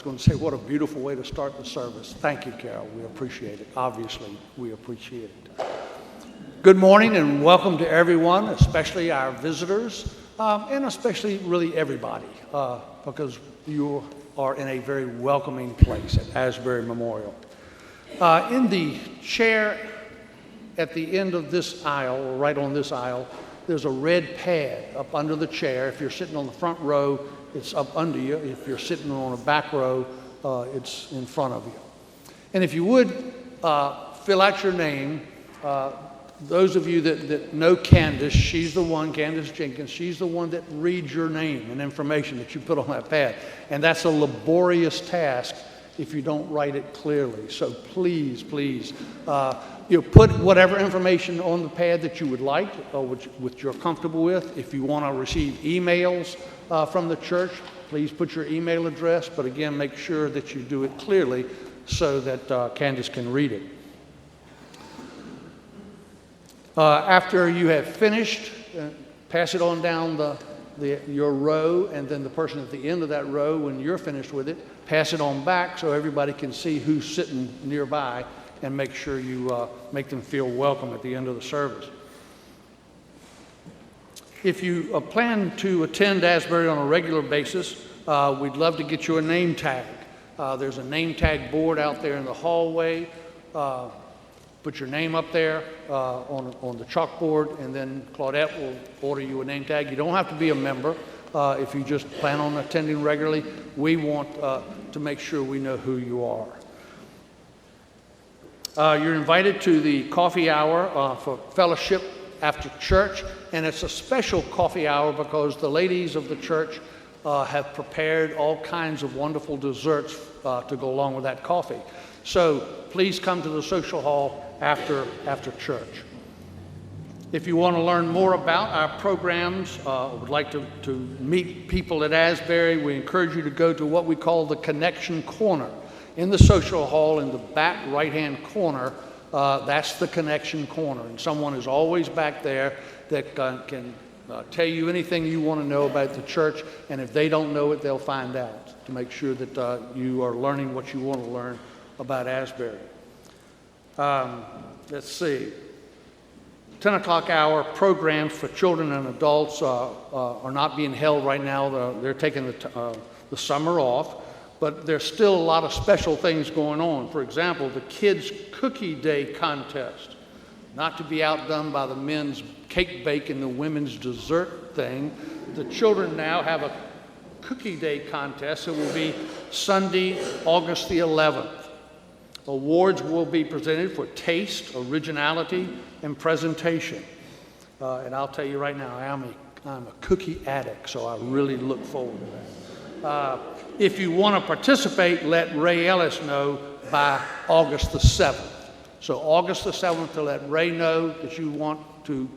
Going to say what a beautiful way to start the service. Thank you, Carol. We appreciate it. Obviously, we appreciate it. Good morning and welcome to everyone, especially our visitors, and especially really everybody, because you are in a very welcoming place at Asbury Memorial. In the chair at the end of this aisle, or right on this aisle, there's a red pad up under the chair. If you're sitting on the front row, it's up under you. If you're sitting on a back row, it's in front of you. And if you would, fill out your name. Those of you that know Candace, she's the one, Candace Jenkins, she's the one that reads your name and information that you put on that pad. And that's a laborious task if you don't write it clearly. So please, put whatever information on the pad that you would like, or which you're comfortable with. If you want to receive emails from the church, please put your email address, but again, make sure that you do it clearly so that Candace can read it. After you have finished, pass it on down your row, and then the person at the end of that row, when you're finished with it, pass it on back so everybody can see who's sitting nearby, and make sure you make them feel welcome at the end of the service. If you plan to attend Asbury on a regular basis, we'd love to get you a name tag. There's a name tag board out there in the hallway. Put your name up there on the chalkboard, and then Claudette will order you a name tag. You don't have to be a member if you just plan on attending regularly. We want to make sure we know who you are. You're invited to the coffee hour for fellowship after church, and it's a special coffee hour because the ladies of the church have prepared all kinds of wonderful desserts to go along with that coffee. So please come to the social hall after church. If you want to learn more about our programs, would like to meet people at Asbury, we encourage you to go to what we call the Connection Corner. In the social hall in the back right-hand corner, that's the Connection Corner. And someone is always back there that can tell you anything you want to know about the church. And if they don't know it, they'll find out to make sure that you are learning what you want to learn about Asbury. Let's see. 10 o'clock hour programs for children and adults are not being held right now. They're taking the summer off. But there's still a lot of special things going on. For example, the Kids Cookie Day contest. Not to be outdone by the men's cake bake and the women's dessert thing. The children now have a Cookie Day contest. It will be Sunday, August the 11th. Awards will be presented for taste, originality, and presentation. And I'll tell you right now, I'm a cookie addict, so I really look forward to that. If you want to participate, let Ray Ellis know by August the 7th. So August the 7th to let Ray know that you want to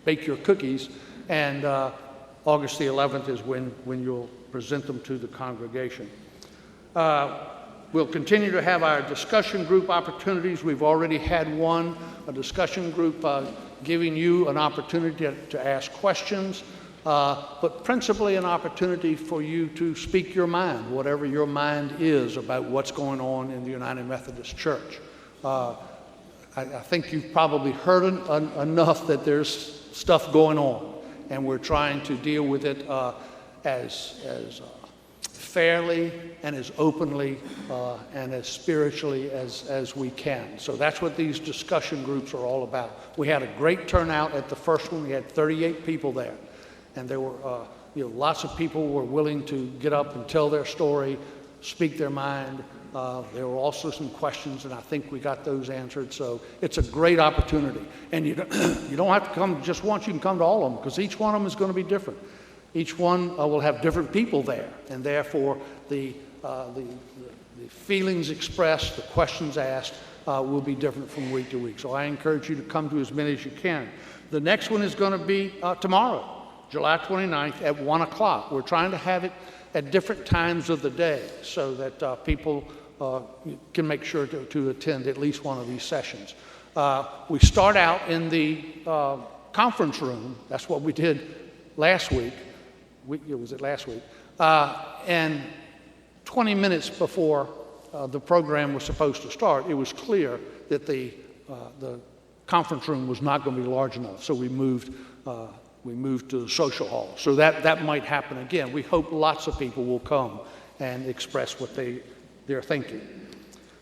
bake your cookies, and August the 11th is when you'll present them to the congregation. We'll continue to have our discussion group opportunities. We've already had one, a discussion group giving you an opportunity to ask questions. But principally an opportunity for you to speak your mind, whatever your mind is about what's going on in the United Methodist Church. I think you've probably heard enough that there's stuff going on, and we're trying to deal with it as fairly and as openly and as spiritually as we can. So that's what these discussion groups are all about. We had a great turnout at the first one. We had 38 people there. And there were, lots of people were willing to get up and tell their story, speak their mind. There were also some questions, and I think we got those answered. So it's a great opportunity. And you don't have to come just once. You can come to all of them, because each one of them is going to be different. Each one will have different people there, and therefore the feelings expressed, the questions asked will be different from week to week. So I encourage you to come to as many as you can. The next one is going to be tomorrow. July 29th at 1 o'clock. We're trying to have it at different times of the day so that people can make sure to attend at least one of these sessions. We start out in the conference room. That's what we did last week. Was it last week? And 20 minutes before the program was supposed to start, it was clear that the conference room was not going to be large enough, so we moved to the social hall. So that might happen again. We hope lots of people will come and express what they're thinking.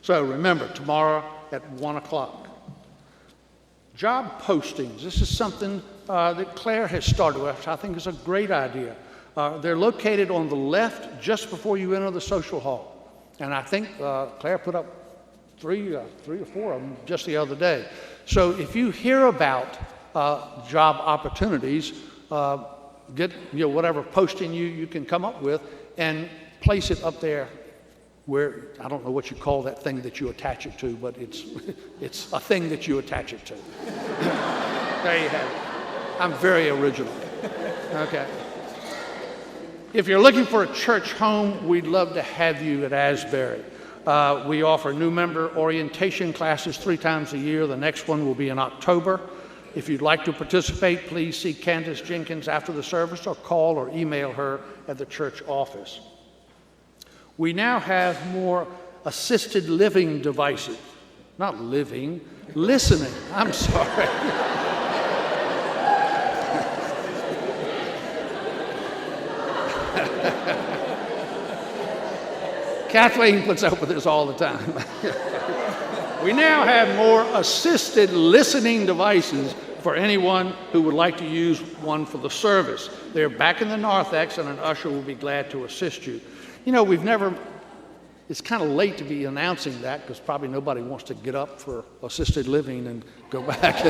So remember, tomorrow at 1 o'clock. Job postings. This is something that Claire has started with, which I think is a great idea. They're located on the left just before you enter the social hall. And I think Claire put up three or four of them just the other day. So if you hear about job opportunities, get whatever posting you can come up with and place it up there where, I don't know what you call that thing that you attach it to, but it's a thing that you attach it to. There you have it. I'm very original. Okay. If you're looking for a church home, we'd love to have you at Asbury. We offer new member orientation classes 3 times a year. The next one will be in October. If you'd like to participate, please see Candace Jenkins after the service or call or email her at the church office. We now have more assisted living devices. Not living, listening. I'm sorry. Kathleen puts up with this all the time. We now have more assisted listening devices for anyone who would like to use one for the service. They're back in the narthex, and an usher will be glad to assist you. It's kind of late to be announcing that because probably nobody wants to get up for assisted living and go back.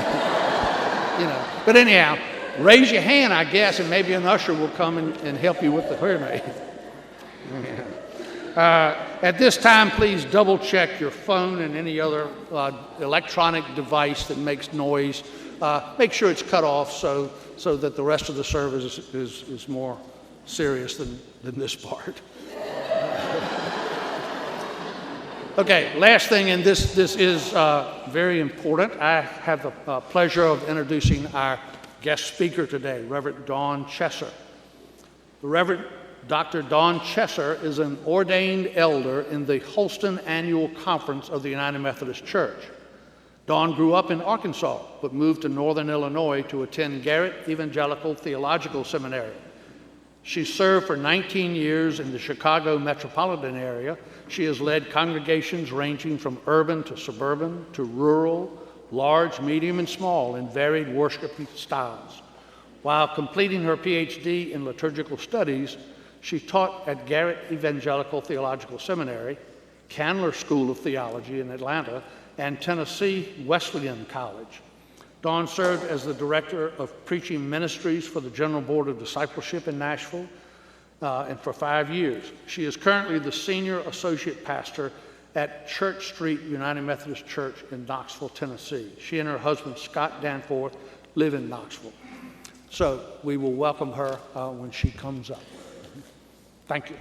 But anyhow, raise your hand, I guess, and maybe an usher will come and help you with the hearing aid. At this time, please double check your phone and any other electronic device that makes noise. Make sure it's cut off so that the rest of the service is more serious than this part. Okay, last thing, and this is very important. I have the pleasure of introducing our guest speaker today, Reverend Dawn Chesser. The Reverend Dr. Dawn Chesser is an ordained elder in the Holston Annual Conference of the United Methodist Church. Dawn grew up in Arkansas, but moved to Northern Illinois to attend Garrett Evangelical Theological Seminary. She served for 19 years in the Chicago metropolitan area. She has led congregations ranging from urban to suburban to rural, large, medium, and small in varied worship styles. While completing her PhD in liturgical studies, she taught at Garrett Evangelical Theological Seminary, Candler School of Theology in Atlanta, and Tennessee Wesleyan College. Dawn served as the Director of Preaching Ministries for the General Board of Discipleship in Nashville, and for 5 years. She is currently the Senior Associate Pastor at Church Street United Methodist Church in Knoxville, Tennessee. She and her husband, Scott Danforth, live in Knoxville. So we will welcome her when she comes up. Thank you.